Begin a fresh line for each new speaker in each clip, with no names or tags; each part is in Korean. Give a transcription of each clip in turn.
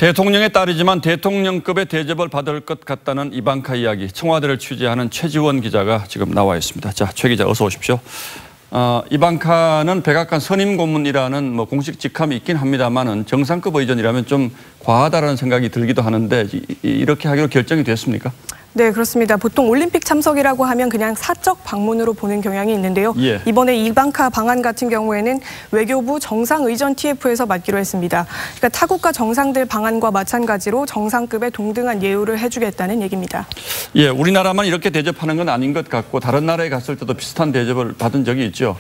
대통령의 딸이지만 대통령급의 대접을 받을 것 같다는 이방카 이야기. 청와대를 취재하는 최지원 기자가 지금 나와 있습니다. 자, 최 기자 어서 오십시오. 이방카는 백악관 선임 고문이라는 공식 직함이 있긴 합니다만은 정상급 의전이라면 좀 과하다라는 생각이 들기도 하는데 이렇게 하기로 결정이 됐습니까?
네, 그렇습니다. 보통 올림픽 참석이라고 하면 그냥 사적 방문으로 보는 경향이 있는데요.
예.
이번에 이방카 방한 같은 경우에는 외교부 정상의전 TF에서 맡기로 했습니다. 그러니까 타국가 정상들 방한과 마찬가지로 정상급의 동등한 예우를 해주겠다는 얘기입니다.
예, 우리나라만 이렇게 대접하는 건 아닌 것 같고 다른 나라에 갔을 때도 비슷한 대접을 받은 적이 있죠.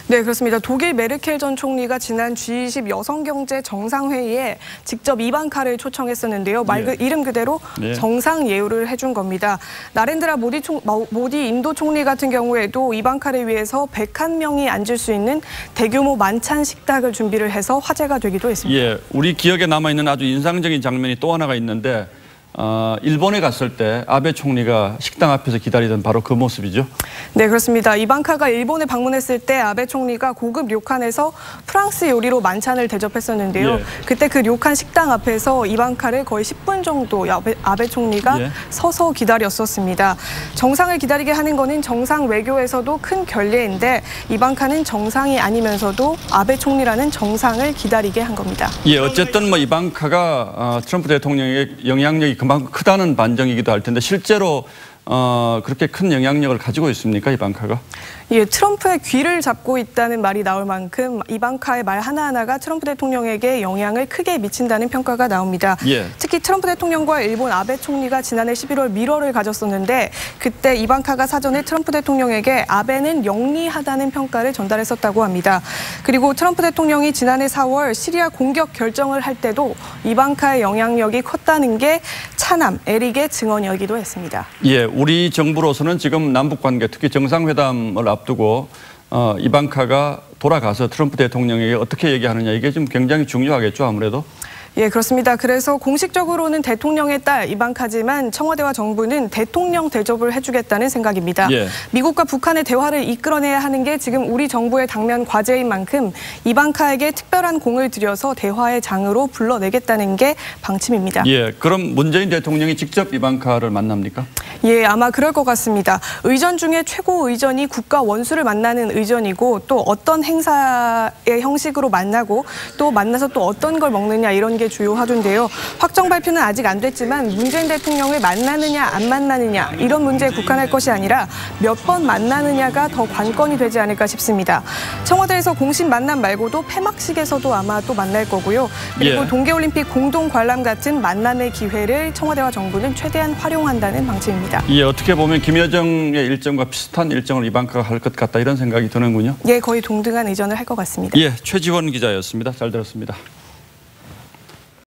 네, 그렇습니다. 독일 메르켈 전 총리가 지난 G20 여성경제 정상회의에 직접 이방카를 초청했었는데요. 이름 그대로 정상 예우를 해준 겁니다. 나렌드라 모디 인도 총리 같은 경우에도 이방카를 위해서 101명이 앉을 수 있는 대규모 만찬 식탁을 준비를 해서 화제가 되기도 했습니다.
예, 우리 기억에 남아있는 아주 인상적인 장면이 또 하나가 있는데 일본에 갔을 때 아베 총리가 식당 앞에서 기다리던 바로 그 모습이죠.
네, 그렇습니다. 이방카가 일본에 방문했을 때 아베 총리가 고급 료칸에서 프랑스 요리로 만찬을 대접했었는데요.
예.
그때 그 료칸 식당 앞에서 이방카를 거의 10분 정도 아베 총리가 서서 기다렸었습니다. 정상을 기다리게 하는 거는 정상 외교에서도 큰 결례인데 이방카는 정상이 아니면서도 아베 총리라는 정상을 기다리게 한 겁니다.
예, 어쨌든 이방카가 트럼프 대통령의 영향력이 그만큼 크다는 반정이기도 할 텐데 실제로 그렇게 큰 영향력을 가지고 있습니까, 이방카가?
예, 트럼프의 귀를 잡고 있다는 말이 나올 만큼 이방카의 말 하나하나가 트럼프 대통령에게 영향을 크게 미친다는 평가가 나옵니다.
예.
특히 트럼프 대통령과 일본 아베 총리가 지난해 11월 밀월을 가졌었는데 그때 이방카가 사전에 트럼프 대통령에게 아베는 영리하다는 평가를 전달했었다고 합니다. 그리고 트럼프 대통령이 지난해 4월 시리아 공격 결정을 할 때도 이방카의 영향력이 컸다는 게 차남, 에릭의 증언이기도 했습니다.
예, 우리 정부로서는 지금 남북관계, 특히 정상회담을 앞두고 이방카가 돌아가서 트럼프 대통령에게 어떻게 얘기하느냐 이게 좀 굉장히 중요하겠죠, 아무래도.
예, 그렇습니다. 그래서 공식적으로는 대통령의 딸 이방카지만 청와대와 정부는 대통령 대접을 해주겠다는 생각입니다.
예.
미국과 북한의 대화를 이끌어내야 하는 게 지금 우리 정부의 당면 과제인 만큼 이방카에게 특별한 공을 들여서 대화의 장으로 불러내겠다는 게 방침입니다.
예, 그럼 문재인 대통령이 직접 이방카를 만납니까?
예, 아마 그럴 것 같습니다. 의전 중에 최고 의전이 국가 원수를 만나는 의전이고 또 어떤 행사의 형식으로 만나고 또 만나서 또 어떤 걸 먹느냐 이런 게 주요 화두인데요. 확정 발표는 아직 안 됐지만 문재인 대통령을 만나느냐 안 만나느냐 이런 문제에 국한할 것이 아니라 몇 번 만나느냐가 더 관건이 되지 않을까 싶습니다. 청와대에서 공식 만남 말고도 폐막식에서도 아마 또 만날 거고요. 그리고 동계올림픽 공동 관람 같은 만남의 기회를 청와대와 정부는 최대한 활용한다는 방침입니다.
예, 어떻게 보면 김여정의 일정과 비슷한 일정을 이방카가 할 것 같다 이런 생각이 드는군요.
예, 거의 동등한 의전을 할 것 같습니다.
예, 최지원 기자였습니다. 잘 들었습니다.